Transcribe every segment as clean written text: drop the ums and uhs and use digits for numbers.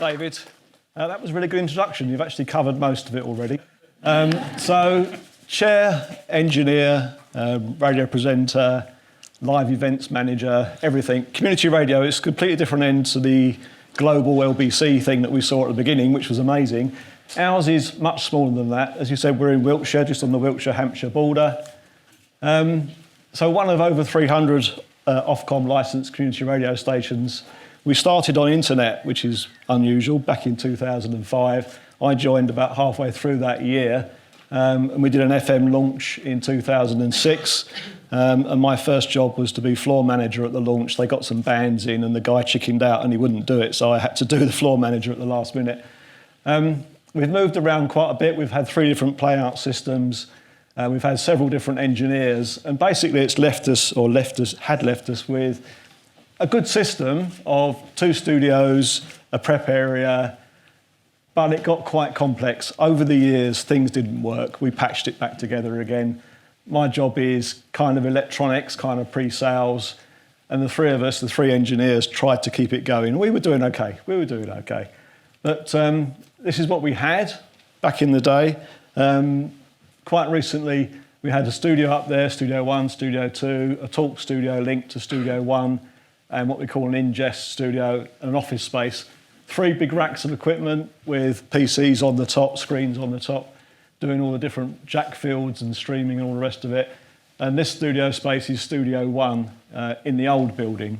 David. That was a really good introduction. You've actually covered most of it already. So, chair, engineer, radio presenter, live events manager, everything. Community radio is a completely different end to the global LBC thing that we saw at the beginning, which was amazing. Ours is much smaller than that. As you said, we're in Wiltshire, just on the Wiltshire-Hampshire border. So one of over 300 Ofcom licensed community radio stations. We started on internet, which is unusual, back in 2005. I joined about halfway through that year, and we did an FM launch in 2006. And my first job was to be floor manager at the launch. They got some bands in, and the guy chickened out, and he wouldn't do it, so I had to do the floor manager at the last minute. We've moved around quite a bit. We've had 3 different playout systems. We've had several different engineers, and basically it's had left us with a good system of 2 studios, a prep area, but it got quite complex. Over the years, things didn't work. We patched it back together again. My job is kind of electronics, kind of pre-sales, and the 3 of us, the 3 engineers, tried to keep it going. We were doing okay. But this is what we had back in the day. Quite recently, we had a studio up there, Studio 1, Studio 2, a talk studio linked to Studio 1, and what we call an ingest studio, an office space. 3 big racks of equipment with PCs on the top, screens on the top, doing all the different jack fields and streaming and all the rest of it. And this studio space is Studio 1 in the old building.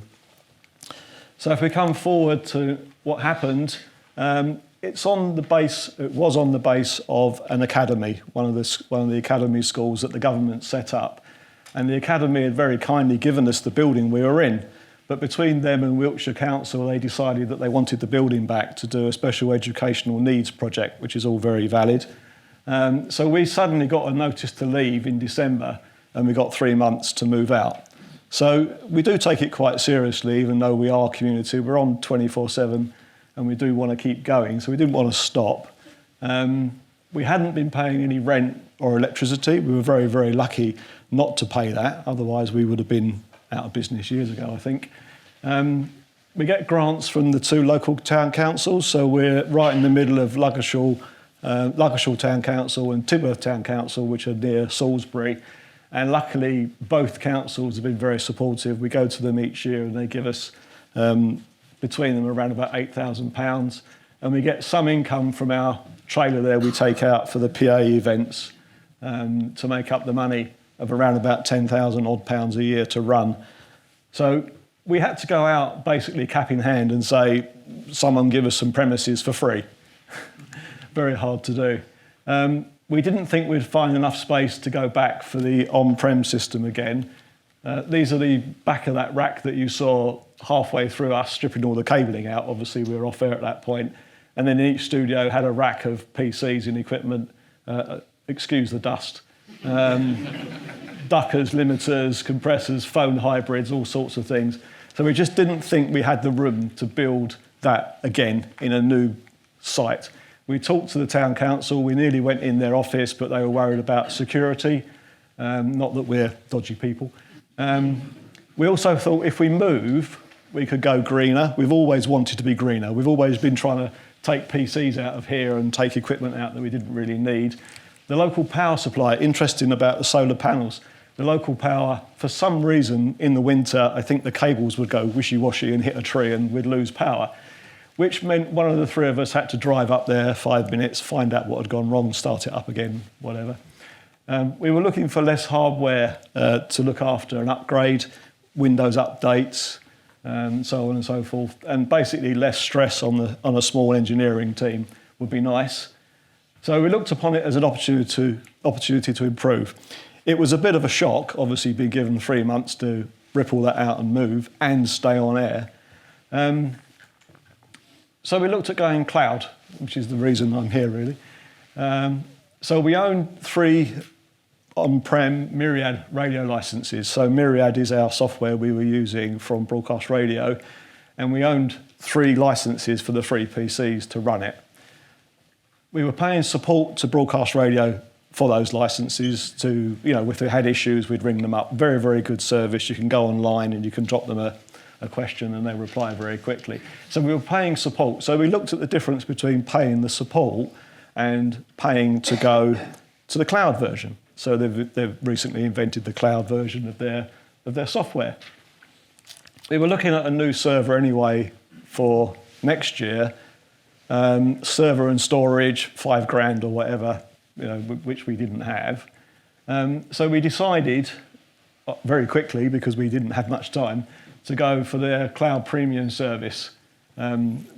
So if we come forward to what happened, it was on the base of an academy, one of the academy schools that the government set up. And the academy had very kindly given us the building we were in. But between them and Wiltshire Council, they decided that they wanted the building back to do a special educational needs project, which is all very valid. So we suddenly got a notice to leave in December, and we got 3 months to move out. So we do take it quite seriously, even though we are community. We're on 24/7. And we do want to keep going, so we didn't want to stop. We hadn't been paying any rent or electricity. We were very, very lucky not to pay that, otherwise we would have been out of business years ago, I think. We get grants from the 2 local town councils, so we're right in the middle of Ludgershall Town Council and Tidworth Town Council, which are near Salisbury. And luckily, both councils have been very supportive. We go to them each year and they give us between them around about £8,000, and we get some income from our trailer there we take out for the PA events to make up the money of around about £10,000 odd pounds a year to run. So we had to go out basically cap in hand and say, someone give us some premises for free. Very hard to do. We didn't think we'd find enough space to go back for the on-prem system again. These are the back of that rack that you saw halfway through us stripping all the cabling out. Obviously, we were off air at that point. And then each studio had a rack of PCs and equipment, excuse the dust, duckers, limiters, compressors, phone hybrids, all sorts of things. So we just didn't think we had the room to build that again in a new site. We talked to the town council. We nearly went in their office, but they were worried about security. Not that we're dodgy people. We also thought if we move, we could go greener. We've always wanted to be greener. We've always been trying to take PCs out of here and take equipment out that we didn't really need. The local power supply, interesting about the solar panels. The local power, for some reason, in the winter, I think the cables would go wishy-washy and hit a tree and we'd lose power, which meant one of the 3 of us had to drive up there 5 minutes, find out what had gone wrong, start it up again, whatever. We were looking for less hardware to look after and upgrade, Windows updates, so on and so forth, and basically less stress on a small engineering team would be nice. So we looked upon it as an opportunity to improve. It was a bit of a shock, obviously, being given 3 months to rip all that out and move and stay on air. So we looked at going cloud, which is the reason I'm here, really. So we own 3 on-prem Myriad radio licenses. So Myriad is our software we were using from Broadcast Radio, and we owned 3 licenses for the 3 PCs to run it. We were paying support to Broadcast Radio for those licenses to, if they had issues, we'd ring them up. Very, very good service. You can go online and you can drop them a question and they reply very quickly. So we were paying support. So we looked at the difference between paying the support and paying to go to the cloud version. So they've recently invented the cloud version of their software. We were looking at a new server anyway for next year, server and storage, $5,000 or whatever, which we didn't have. So we decided very quickly, because we didn't have much time, to go for their cloud premium service,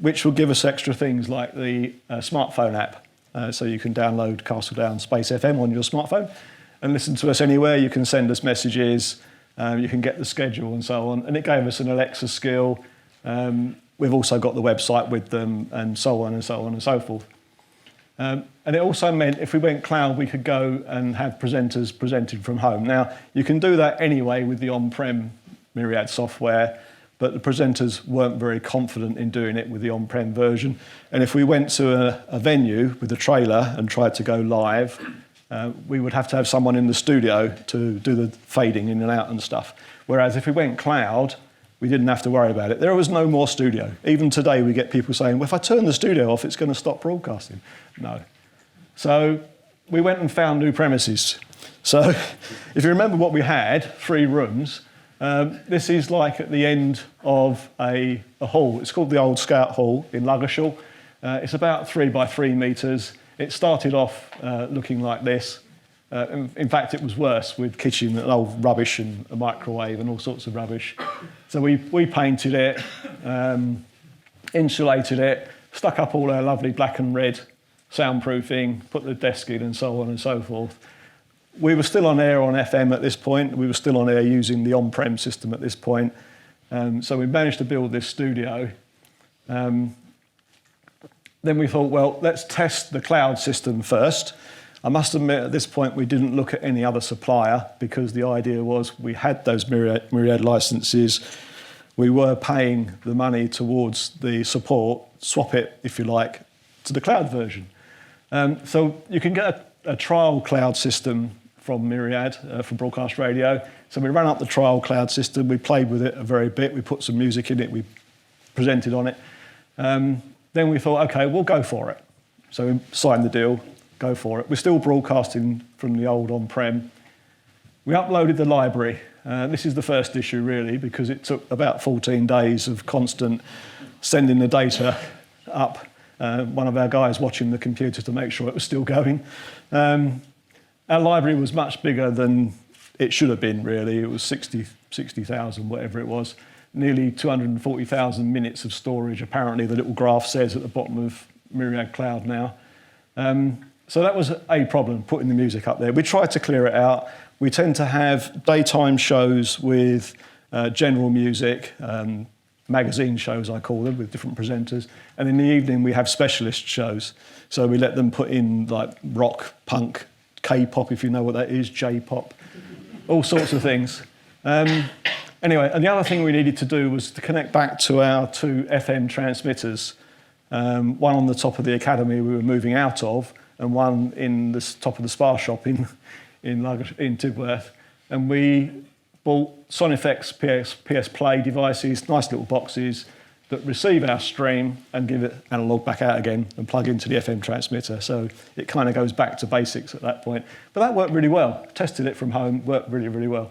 which will give us extra things like the smartphone app. So you can download Castledown Space FM on your smartphone and listen to us anywhere. You can send us messages, you can get the schedule and so on. And it gave us an Alexa skill. We've also got the website with them and so on and so on and so forth. And it also meant if we went cloud, we could go and have presenters presented from home. Now, you can do that anyway with the on-prem Myriad software, but the presenters weren't very confident in doing it with the on-prem version. And if we went to a venue with a trailer and tried to go live, we would have to have someone in the studio to do the fading in and out and stuff. Whereas if we went cloud, we didn't have to worry about it. There was no more studio. Even today, we get people saying, well, if I turn the studio off, it's going to stop broadcasting. No. So we went and found new premises. So if you remember what we had, 3 rooms, this is like at the end of a hall. It's called the Old Scout Hall in Ludgershall. It's about 3 by 3 metres. It started off looking like this. In fact, it was worse with kitchen and old rubbish and a microwave and all sorts of rubbish. So we painted it, insulated it, stuck up all our lovely black and red soundproofing, put the desk in and so on and so forth. We were still on air on FM at this point. We were still on air using the on-prem system at this point. So we managed to build this studio. Then we thought, well, let's test the cloud system first. I must admit, at this point, we didn't look at any other supplier because the idea was we had those Myriad licenses. We were paying the money towards the support, swap it, if you like, to the cloud version. So you can get a trial cloud system from Myriad for broadcast radio. So we ran up the trial cloud system. We played with it a very bit. We put some music in it. We presented on it. Then we thought, OK, we'll go for it. So we signed the deal. Go for it. We're still broadcasting from the old on-prem. We uploaded the library. This is the first issue, really, because it took about 14 days of constant sending the data up. One of our guys watching the computer to make sure it was still going. Our library was much bigger than it should have been, really. It was 60,000, whatever it was. Nearly 240,000 minutes of storage, apparently, the little graph says at the bottom of Myriad Cloud now. So that was a problem, putting the music up there. We tried to clear it out. We tend to have daytime shows with general music, magazine shows, I call them, with different presenters. And in the evening, we have specialist shows. So we let them put in like rock, punk, K-pop, if you know what that is, J-pop, all sorts of things. Anyway, and the other thing we needed to do was to connect back to our 2 FM transmitters, one on the top of the academy we were moving out of, and one in the top of the Sparrow shop in Tidworth. And we bought Sonifex PS Play devices, nice little boxes that receive our stream and give it analog back out again and plug into the FM transmitter. So it kind of goes back to basics at that point. But that worked really well. Tested it from home, worked really, really well.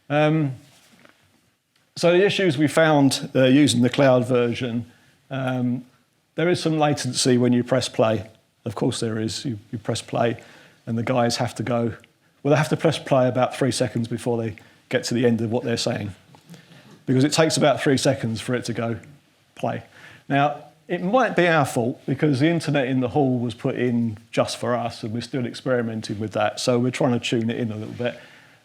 So the issues we found using the cloud version, there is some latency when you press play. Of course there is. You press play and the guys have to go, well, they have to press play about 3 seconds before they get to the end of what they're saying, because it takes about 3 seconds for it to go play. Now, it might be our fault because the internet in the hall was put in just for us and we're still experimenting with that, so we're trying to tune it in a little bit.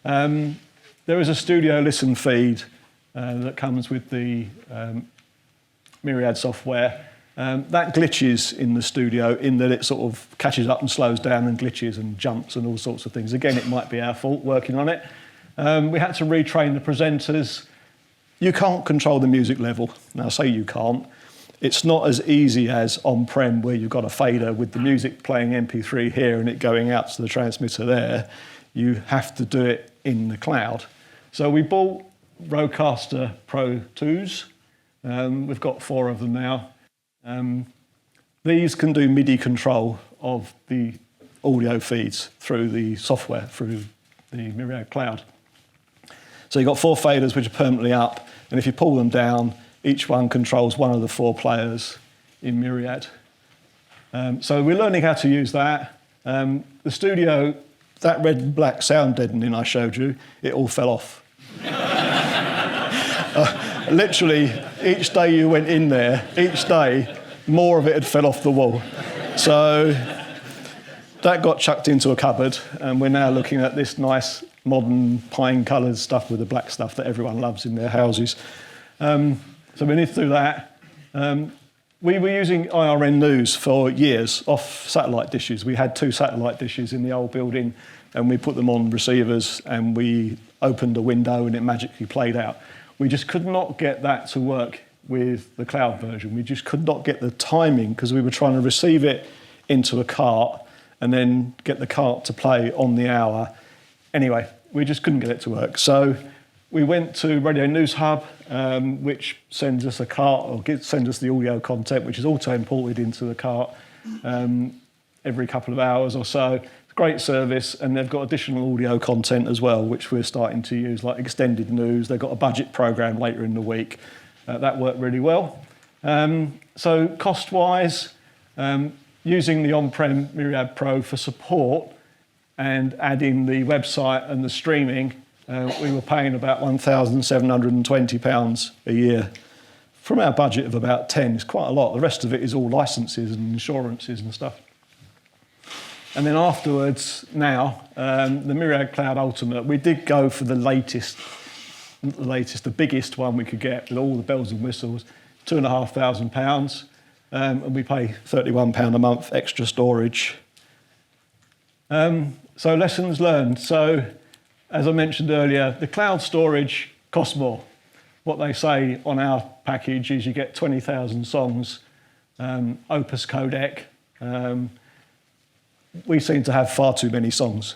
There is a studio listen feed that comes with the Myriad software. That glitches in the studio in that it sort of catches up and slows down and glitches and jumps and all sorts of things. Again, it might be our fault working on it. We had to retrain the presenters. You can't control the music level. Now, I say you can't. It's not as easy as on-prem where you've got a fader with the music playing MP3 here and it going out to the transmitter there. You have to do it in the cloud. So we bought Rodecaster Pro 2s. We've got 4 of them now. These can do MIDI control of the audio feeds through the software, through the Myriad Cloud. So you've got 4 faders which are permanently up, and if you pull them down, each one controls one of the 4 players in Myriad. So we're learning how to use that. The studio, that red and black sound deadening I showed you, it all fell off. Literally, each day you went in there, each day, more of it had fell off the wall. So that got chucked into a cupboard, and we're now looking at this nice modern pine-coloured stuff with the black stuff that everyone loves in their houses. So we need to do that. We were using IRN News for years off satellite dishes. We had 2 satellite dishes in the old building, and we put them on receivers, and we opened a window and it magically played out. We just could not get that to work with the cloud version. We just could not get the timing because we were trying to receive it into a cart and then get the cart to play on the hour. Anyway, we just couldn't get it to work. So we went to Radio News Hub, which sends us a cart or sends us the audio content, which is auto imported into the cart every couple of hours or so. Great service, and they've got additional audio content as well, which we're starting to use, like extended news. They've got a budget program later in the week. That worked really well. So cost-wise, using the on-prem Myriad Pro for support and adding the website and the streaming, we were paying about £1,720 a year. From our budget of about 10, it's quite a lot. The rest of it is all licenses and insurances and stuff. And then afterwards, now, the Myriad Cloud Ultimate, we did go for the biggest one we could get with all the bells and whistles, £2,500, and we pay £31 a month extra storage. So lessons learned. So, as I mentioned earlier, the cloud storage costs more. What they say on our package is you get 20,000 songs, Opus codec. We seem to have far too many songs.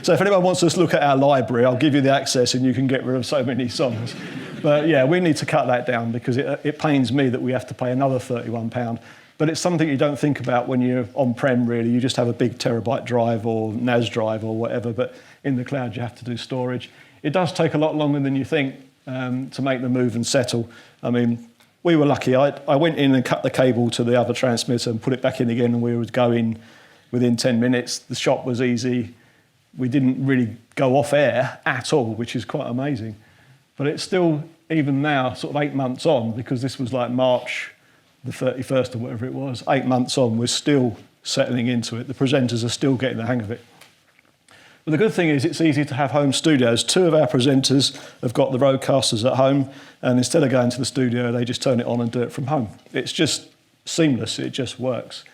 So if anyone wants us to look at our library, I'll give you the access and you can get rid of so many songs. But yeah, we need to cut that down because it pains me that we have to pay another £31. But it's something you don't think about when you're on-prem, really. You just have a big terabyte drive or NAS drive or whatever, but in the cloud you have to do storage. It does take a lot longer than you think to make the move and settle. I mean, we were lucky. I went in and cut the cable to the other transmitter and put it back in again, and we would go in within 10 minutes. The shop was easy. We didn't really go off air at all, which is quite amazing. But it's still, even now, sort of 8 months on, because this was like March the 31st or whatever it was, 8 months on, we're still settling into it. The presenters are still getting the hang of it. But the good thing is it's easy to have home studios. 2 of our presenters have got the Rodecasters at home, and instead of going to the studio, they just turn it on and do it from home. It's just seamless, it just works.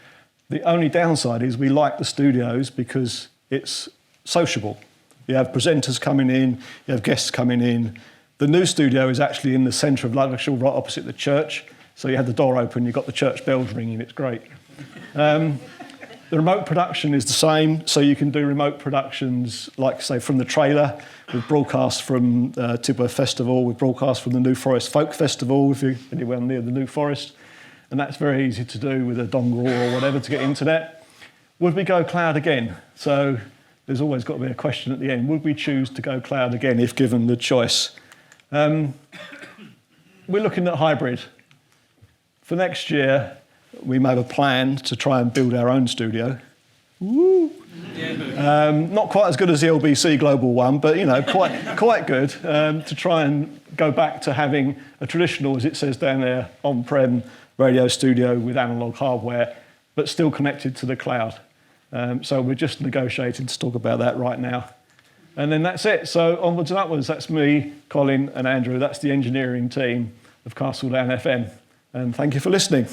The only downside is we like the studios because it's sociable. You have presenters coming in, you have guests coming in. The new studio is actually in the centre of Ludlow, right opposite the church. So you have the door open, you've got the church bells ringing, it's great. The remote production is the same, so you can do remote productions, like, say, from the trailer. We've broadcast from Tidworth Festival, we've broadcast from the New Forest Folk Festival, if you're anywhere near the New Forest. And that's very easy to do with a dongle or whatever to get internet. Would we go cloud again? So there's always got to be a question at the end. Would we choose to go cloud again if given the choice? We're looking at hybrid. For next year, we may have a plan to try and build our own studio. Woo! Not quite as good as the LBC Global one, but quite good to try and go back to having a traditional, as it says down there, on-prem radio studio with analogue hardware, but still connected to the cloud. So we're just negotiating to talk about that right now. And then that's it. So onwards and upwards, that's me, Colin and Andrew. That's the engineering team of Castledown FM. And thank you for listening.